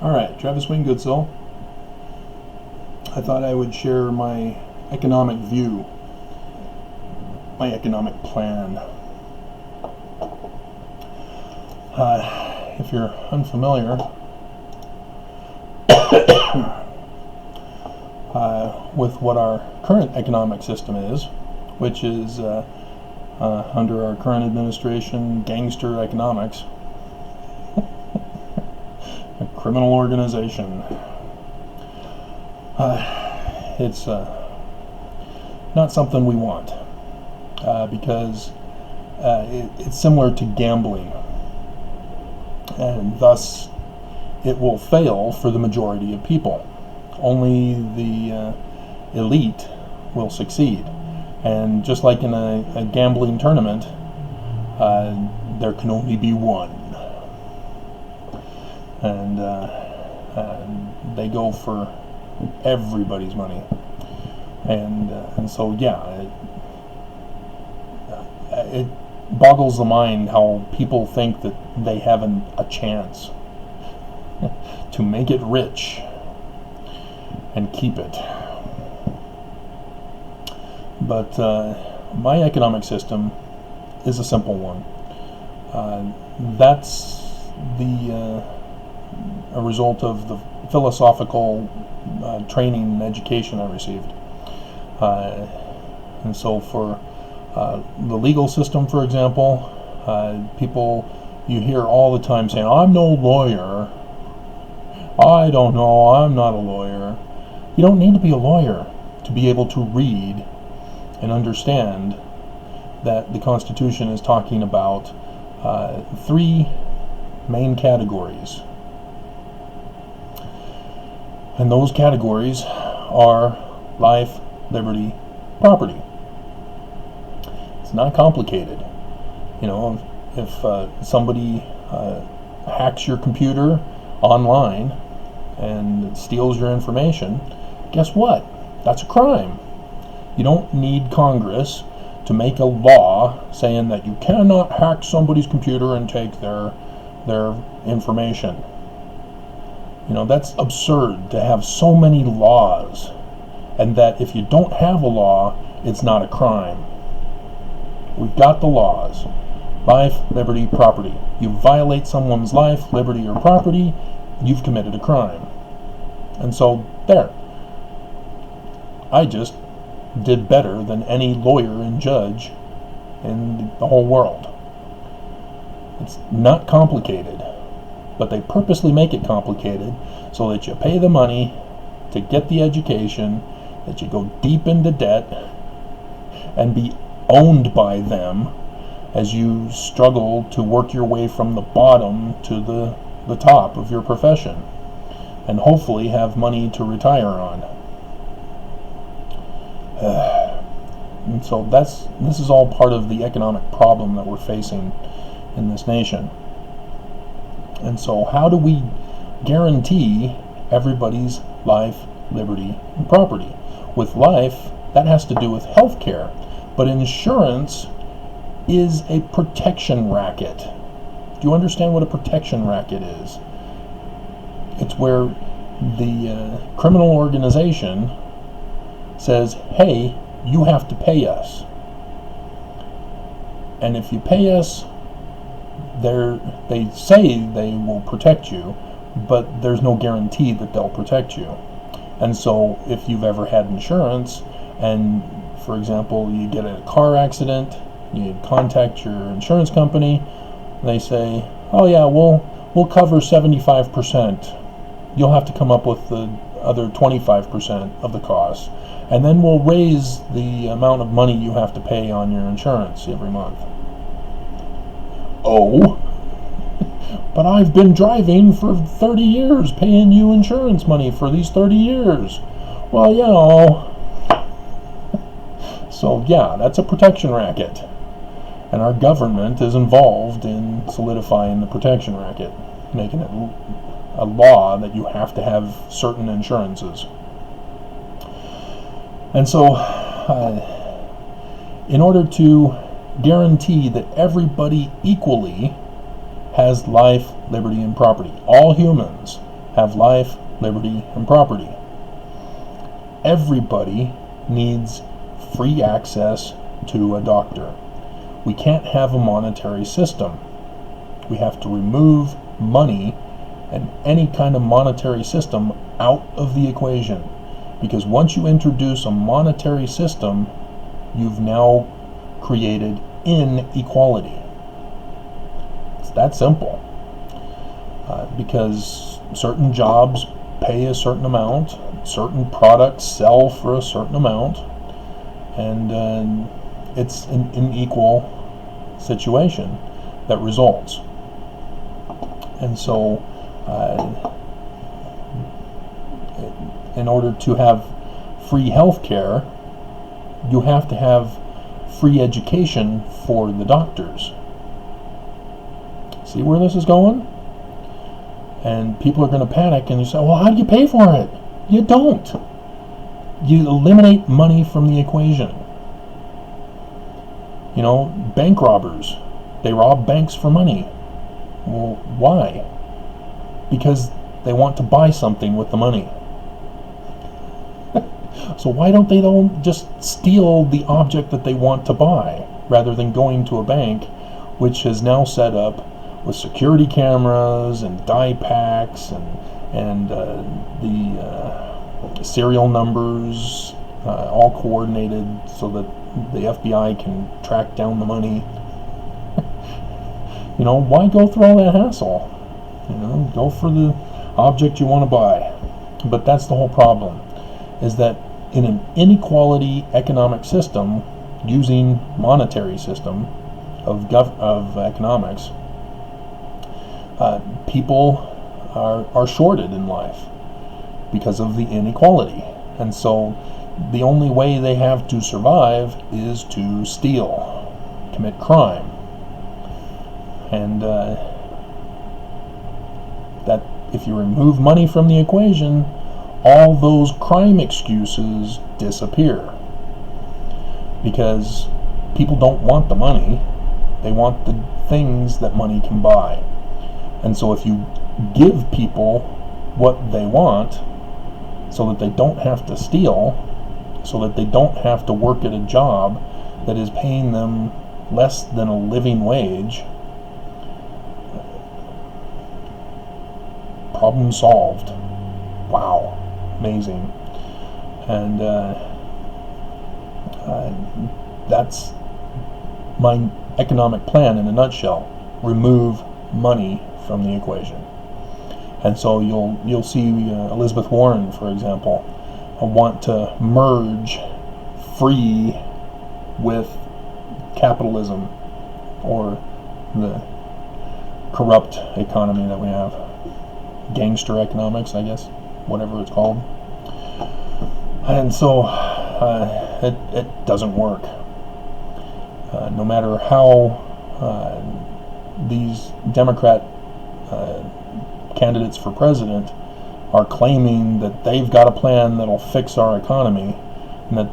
Alright, Travis Wayne Goodsill. I thought I would share my economic view, my economic plan. If you're unfamiliar with what our current economic system is, which is under our current administration, gangster economics, a criminal organization. It's not something we want because it's similar to gambling, and thus it will fail for the majority of people. Only the elite will succeed. And just like in a gambling tournament, there can only be one. And they go for everybody's money. And so, yeah, it boggles the mind how people think that they have a chance to make it rich and keep it. But my economic system is a simple one. That's a result of the philosophical training and education I received. And so for the legal system, for example, people, you hear all the time saying, "I'm no lawyer. I don't know, I'm not a lawyer." You don't need to be a lawyer to be able to read and understand that the Constitution is talking about three main categories. And those categories are life, liberty, property. It's not complicated. You know, if somebody hacks your computer online and steals your information, guess what? That's a crime. You don't need Congress to make a law saying that you cannot hack somebody's computer and take their information. You know, that's absurd to have so many laws, and that if you don't have a law, it's not a crime. We've got the laws. Life, liberty, property. You violate someone's life, liberty, or property, you've committed a crime. And so, there. I just did better than any lawyer and judge in the whole world. It's not complicated, but they purposely make it complicated so that you pay the money to get the education, that you go deep into debt and be owned by them as you struggle to work your way from the bottom to the top of your profession, and hopefully have money to retire on. And so this is all part of the economic problem that we're facing in this nation. And so how do we guarantee everybody's life, liberty, and property? With life, that has to do with health care. But insurance is a protection racket. Do you understand what a protection racket is? It's where the criminal organization says, "Hey, you have to pay us. And if you pay us, they say they will protect you, but there's no guarantee that they'll protect you." And so if you've ever had insurance, and for example, you get in a car accident, you contact your insurance company, they say, "Oh yeah, we'll cover 75%. You'll have to come up with the other 25% of the cost, and then we'll raise the amount of money you have to pay on your insurance every month." Oh, but I've been driving for 30 years, paying you insurance money for these 30 years. Well, you know. So yeah, that's a protection racket. And our government is involved in solidifying the protection racket, making it a law that you have to have certain insurances. And so, in order to guarantee that everybody equally has life, liberty, and property, all humans have life, liberty, and property. Everybody needs free access to a doctor. We can't have a monetary system. We have to remove money and any kind of monetary system out of the equation. Because once you introduce a monetary system, you've now created inequality. It's that simple. Because certain jobs pay a certain amount, certain products sell for a certain amount, and it's an unequal situation that results. And so in order to have free health care, you have to have free education for the doctors. See where this is going? And people are going to panic, and you say, well, how do you pay for it? You don't. You eliminate money from the equation. You know, bank robbers, they rob banks for money. Well, why? Because they want to buy something with the money. So why don't they just steal the object that they want to buy, rather than going to a bank, which is now set up with security cameras and die packs and the serial numbers all coordinated so that the FBI can track down the money. You know, why go through all that hassle? You know, go for the object you want to buy. But that's the whole problem, is that in an inequality economic system, using monetary system of economics, people are shorted in life because of the inequality. And so the only way they have to survive is to steal, commit crime. And that if you remove money from the equation, all those crime excuses disappear. Because people don't want the money, they want the things that money can buy. And so if you give people what they want, so that they don't have to steal, so that they don't have to work at a job that is paying them less than a living wage, problem solved. Wow, amazing. And that's my economic plan in a nutshell. Remove money from the equation. And so you'll see Elizabeth Warren, for example, want to merge free with capitalism, or the corrupt economy that we have. Gangster economics, I guess, whatever it's called. And so it doesn't work. No matter how these Democrat candidates for president are claiming that they've got a plan that'll fix our economy, and that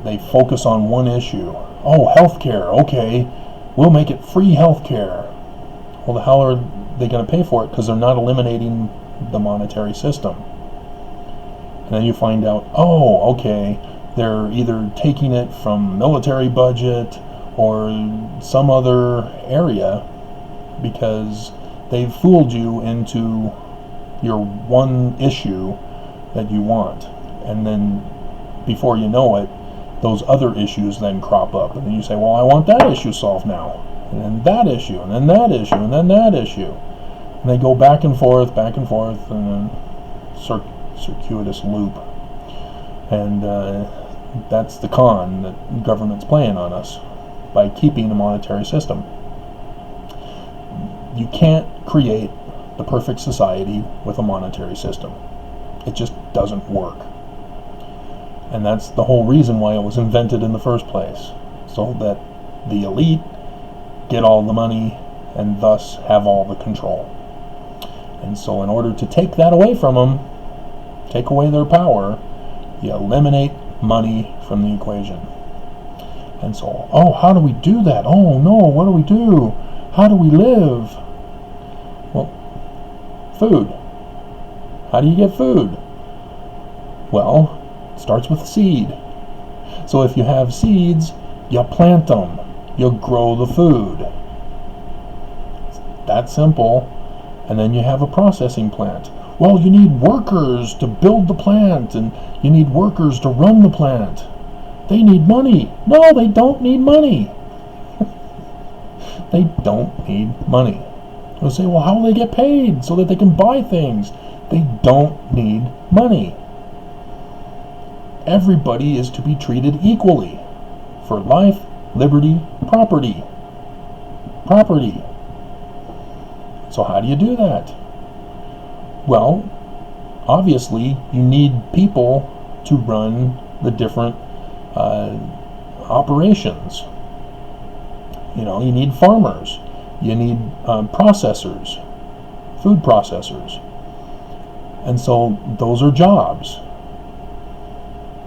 they focus on one issue. Oh, healthcare, okay, we'll make it free healthcare. Well, how are they going to pay for it? Because they're not eliminating the monetary system. And then you find out, oh, okay, they're either taking it from military budget or some other area, because they've fooled you into your one issue that you want. And then before you know it, those other issues then crop up. And then you say, well, I want that issue solved now. And then that issue, and then that issue, and then that issue. And they go back and forth, and then circuitous loop. And that's the con that government's playing on us by keeping a monetary system. You can't create the perfect society with a monetary system. It just doesn't work. And that's the whole reason why it was invented in the first place, so that the elite get all the money and thus have all the control. And so in order to take that away from them, take away their power, you eliminate money from the equation. And so, oh, how do we do that? Oh no, what do we do? How do we live? Well, food. How do you get food? Well, it starts with seed. So if you have seeds, you plant them. You grow the food. It's that simple. And then you have a processing plant. Well, you need workers to build the plant, and you need workers to run the plant. They need money. No, they don't need money. They don't need money. You'll say, well, how will they get paid so that they can buy things? They don't need money. Everybody is to be treated equally for life, liberty, property. Property. So how do you do that? Well, obviously, you need people to run the different operations. You know, you need farmers. You need processors, food processors. And so those are jobs.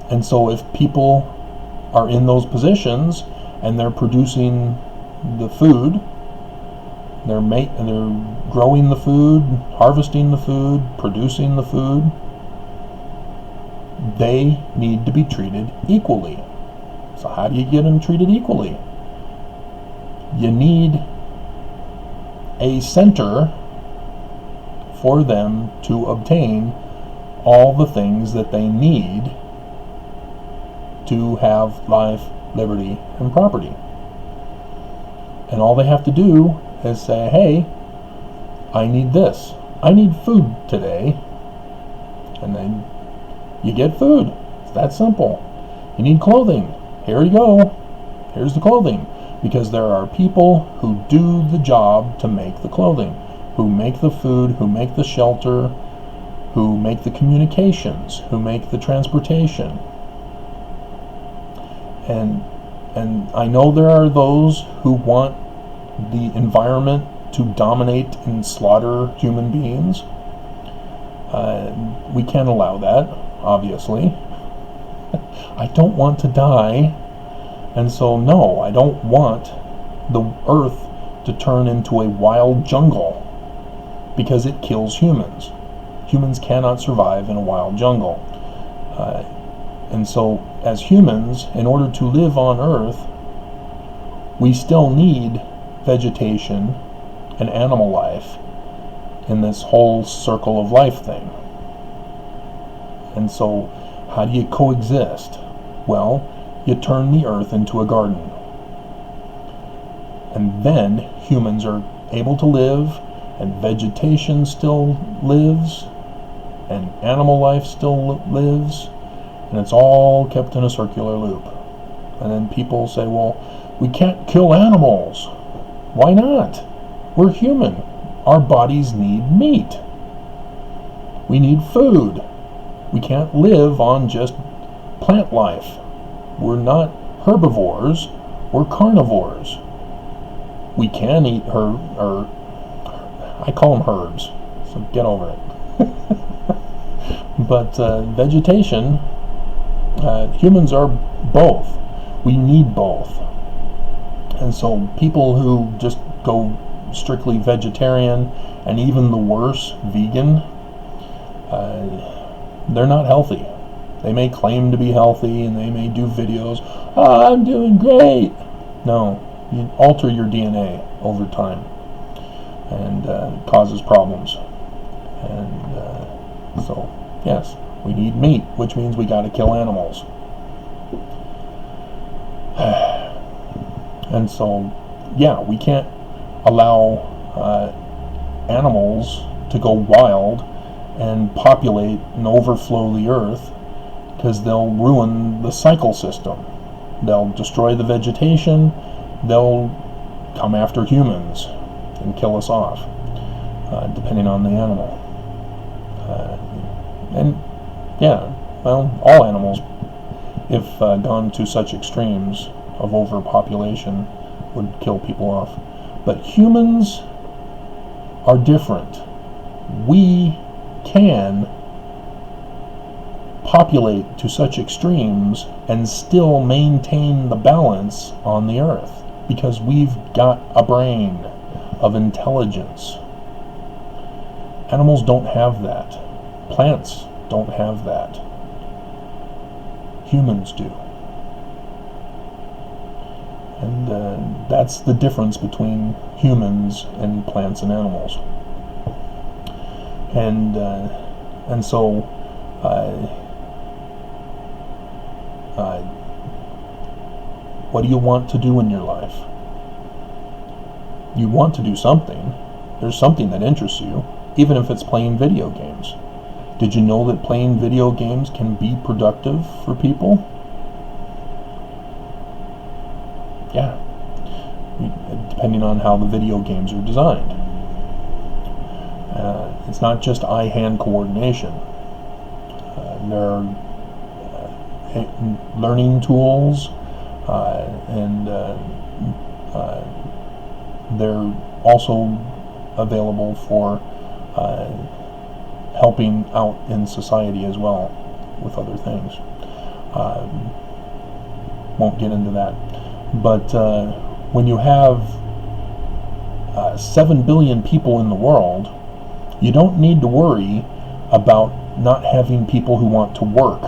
And so if people are in those positions and they're producing the food, they're growing the food, harvesting the food, producing the food, they need to be treated equally. So how do you get them treated equally? You need a center for them to obtain all the things that they need to have life, liberty, and property. And all they have to do is say, hey, I need this. I need food today. And then you get food. It's that simple. You need clothing. Here you go. Here's the clothing. Because there are people who do the job to make the clothing, who make the food, who make the shelter, who make the communications, who make the transportation. And I know there are those who want the environment to dominate and slaughter human beings. We can't allow that, obviously. I don't want to die, and so no, I don't want the earth to turn into a wild jungle because it kills humans. Humans cannot survive in a wild jungle. And so as humans, in order to live on earth, we still need vegetation and animal life in this whole circle of life thing. And so how do you coexist? Well, you turn the earth into a garden. And then humans are able to live, and vegetation still lives, and animal life still lives, and it's all kept in a circular loop. And then people say, well, we can't kill animals. Why not? We're human. Our bodies need meat. We need food. We can't live on just plant life. We're not herbivores, we're carnivores. We can eat I call them herbs, so get over it. But vegetation, humans are both. We need both. And so people who just go strictly vegetarian, and even the worse, vegan, they're not healthy. They may claim to be healthy, and they may do videos, oh, I'm doing great. No, you alter your DNA over time, and it causes problems. And so, yes, we need meat, which means we got to kill animals. And so, yeah, we can't allow animals to go wild and populate and overflow the earth, because they'll ruin the cycle system. They'll destroy the vegetation, they'll come after humans and kill us off, depending on the animal. And yeah, well, all animals, if gone to such extremes of overpopulation, would kill people off. But humans are different. We can populate to such extremes and still maintain the balance on the earth, because we've got a brain of intelligence. Animals don't have that. Plants don't have that. Humans do. And that's the difference between humans and plants and animals. And so what do you want to do in your life? You want to do something. There's something that interests you, even if it's playing video games. Did you know that playing video games can be productive for people? Yeah, depending on how the video games are designed. It's not just eye-hand coordination. There are learning tools, and they're also available for helping out in society as well with other things. Won't get into that. But when you have 7 billion people in the world, you don't need to worry about not having people who want to work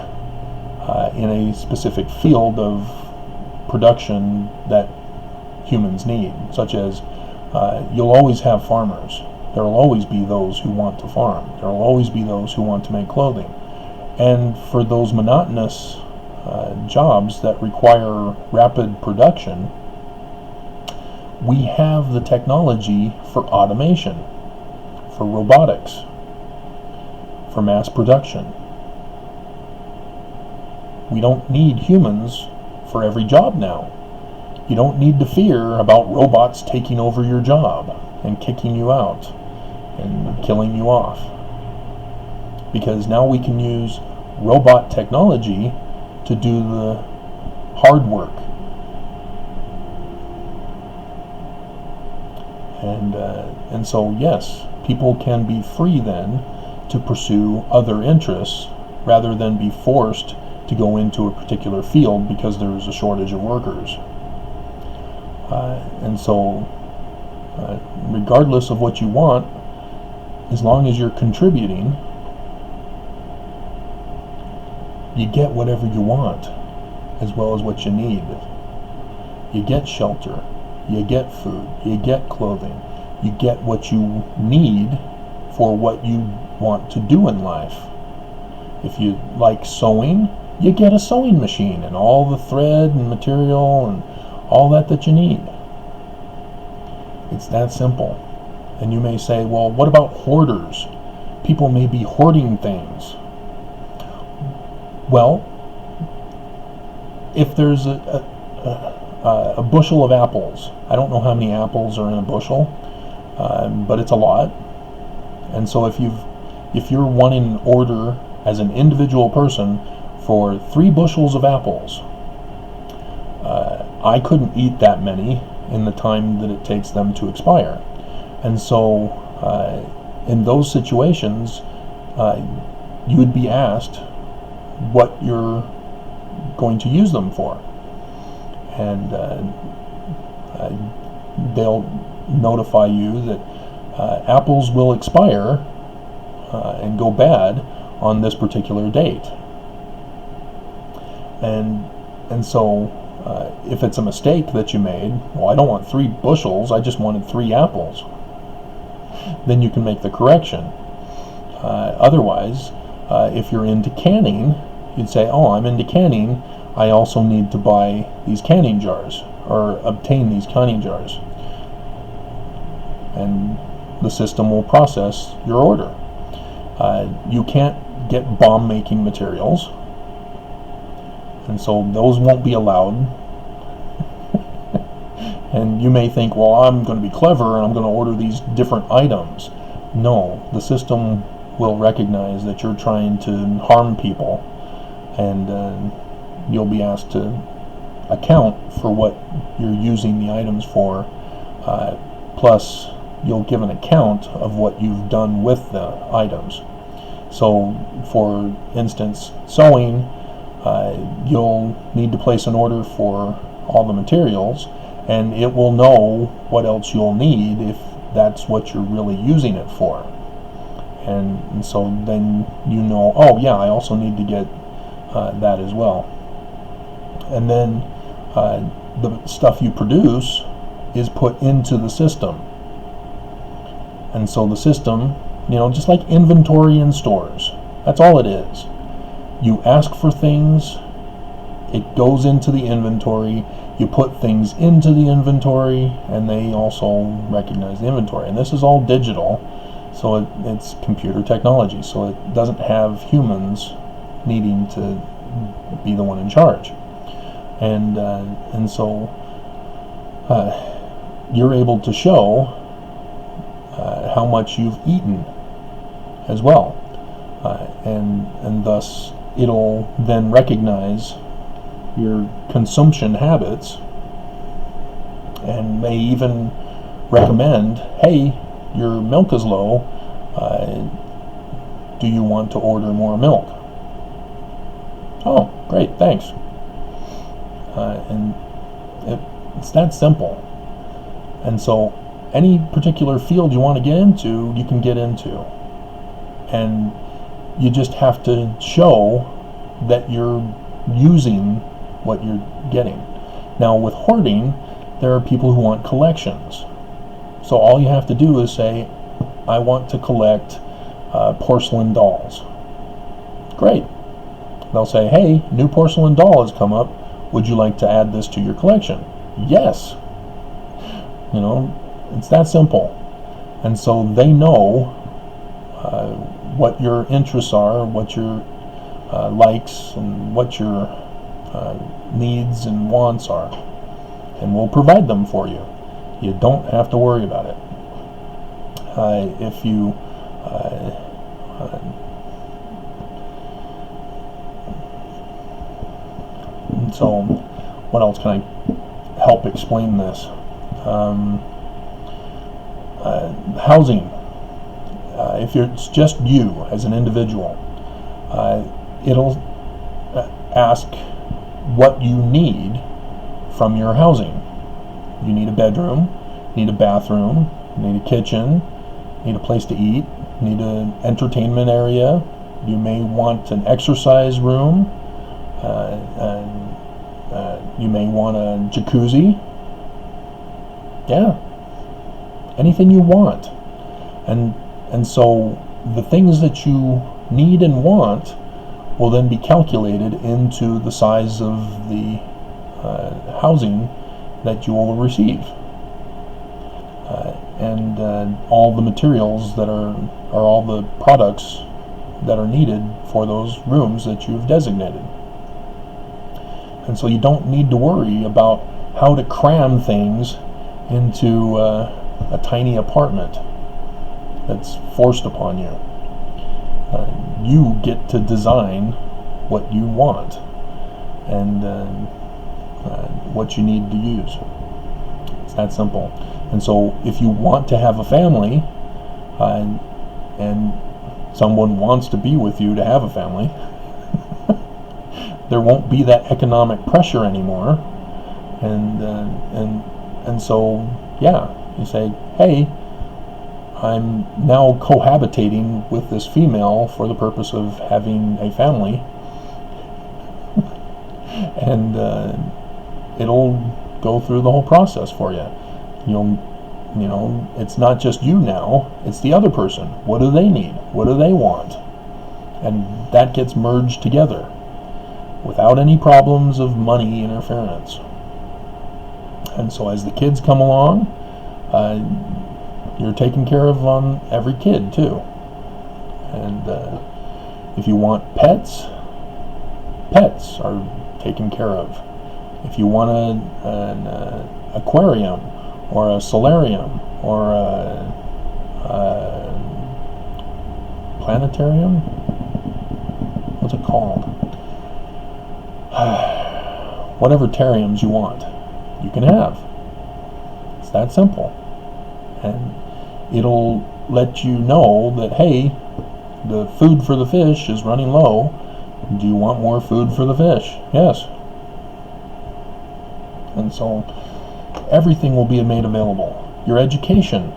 in a specific field of production that humans need, such as you'll always have farmers. There will always be those who want to farm. There will always be those who want to make clothing. And for those monotonous jobs that require rapid production, we have the technology for automation, for robotics, for mass production. We don't need humans for every job now. You don't need to fear about robots taking over your job and kicking you out and killing you off. Because now we can use robot technology to do the hard work. And so yes, people can be free then to pursue other interests rather than be forced to go into a particular field because there is a shortage of workers. And so regardless of what you want, as long as you're contributing, you get whatever you want as well as what you need. You get shelter, you get food, you get clothing, you get what you need for what you want to do in life. If you like sewing, you get a sewing machine and all the thread and material and all that you need. It's that simple. And you may say, well, what about hoarders? People may be hoarding things. Well, if there's a bushel of apples, I don't know how many apples are in a bushel, but it's a lot. And so if you're wanting an order as an individual person for 3 bushels of apples, I couldn't eat that many in the time that it takes them to expire. And so in those situations, you would be asked what you're going to use them for. And they'll notify you that apples will expire and go bad on this particular date. And so if it's a mistake that you made, well, I don't want 3 bushels, I just wanted 3 apples, then you can make the correction. Otherwise, if you're into canning, you'd say, oh, I'm into canning, I also need to buy these canning jars, or obtain these canning jars. And the system will process your order. You can't get bomb-making materials, and so those won't be allowed. And you may think, well, I'm going to be clever and I'm going to order these different items. No, the system will recognize that you're trying to harm people, and you'll be asked to account for what you're using the items for, plus you'll give an account of what you've done with the items. So for instance, sewing, you'll need to place an order for all the materials, and it will know what else you'll need if that's what you're really using it for. and so then you know, oh yeah, I also need to get that as well. And then the stuff you produce is put into the system. And so the system, just like inventory in stores, that's all it is. You ask for things, it goes into the inventory, you put things into the inventory, and they also recognize the inventory. And this is all digital, so it's computer technology, so it doesn't have humans needing to be the one in charge. And so you're able to show how much you've eaten as well, and thus it'll then recognize your consumption habits and may even recommend, hey, your milk is low, do you want to order more milk? Oh, great, thanks. And it's that simple. And so any particular field you want to get into, you can get into. And you just have to show that you're using what you're getting. Now with hoarding, there are people who want collections. So all you have to do is say, I want to collect porcelain dolls. Great. They'll say, hey, new porcelain doll has come up. Would you like to add this to your collection? Yes. It's that simple. And so they know what your interests are, what your likes, and what your needs and wants are. And we'll provide them for you. You don't have to worry about it. If you so what else can I help explain this? Housing. If it's just you as an individual, it'll ask what you need from your housing. You need a bedroom, need a bathroom, need a kitchen, need a place to eat, need an entertainment area. You may want an exercise room, you may want a jacuzzi. Yeah, anything you want. And so the things that you need and want will then be calculated into the size of the housing that you will receive, and all the materials that are all the products that are needed for those rooms that you've designated. And so you don't need to worry about how to cram things into a tiny apartment that's forced upon you. You get to design what you want and what you need to use. It's that simple. And so if you want to have a family, and someone wants to be with you to have a family, there won't be that economic pressure anymore. And so, yeah, you say, hey, I'm now cohabitating with this female for the purpose of having a family, and it'll go through the whole process for you. It's not just you now, it's the other person. What do they need? What do they want? And that gets merged together without any problems of money interference. And so as the kids come along, you're taken care of on every kid too. And if you want pets, pets are taken care of. If you want an aquarium or a solarium or a planetarium, what's it called? Whatever terrariums you want, you can have. It's that simple. And it'll let you know that, hey, the food for the fish is running low. Do you want more food for the fish? Yes. And so everything will be made available. Your education,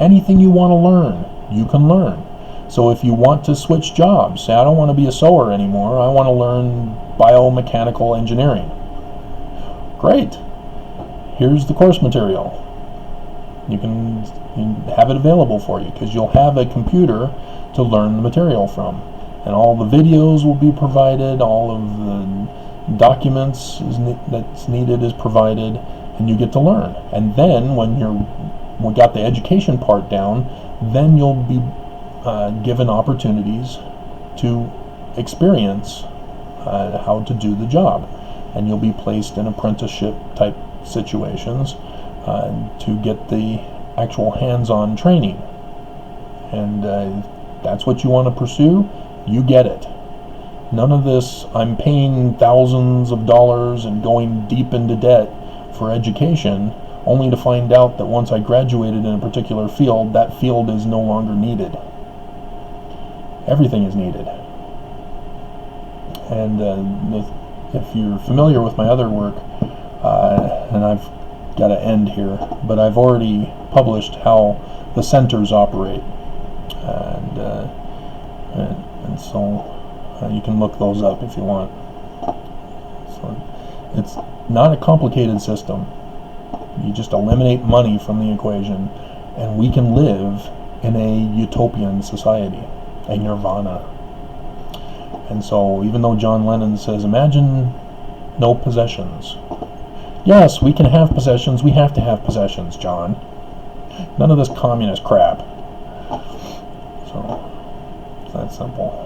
anything you want to learn, you can learn. So if you want to switch jobs, say I don't want to be a sewer anymore, I want to learn biomechanical engineering. Great. Here's the course material. You can have it available for you because you'll have a computer to learn the material from. And all the videos will be provided, all of the documents that's needed is provided, and you get to learn. And then when we got the education part down, then you'll be given opportunities to experience how to do the job. And you'll be placed in apprenticeship type situations to get the actual hands-on training. And that's what you want to pursue, you get it. None of this, I'm paying thousands of dollars and going deep into debt for education, only to find out that once I graduated in a particular field, that field is no longer needed. Everything is needed. And if you're familiar with my other work, and I've got to end here, but I've already published how the centers operate, and so you can look those up if you want. So it's not a complicated system. You just eliminate money from the equation, and we can live in a utopian society, a nirvana. And so even though John Lennon says, imagine no possessions. Yes, we can have possessions. We have to have possessions, John. None of this communist crap. So it's that simple.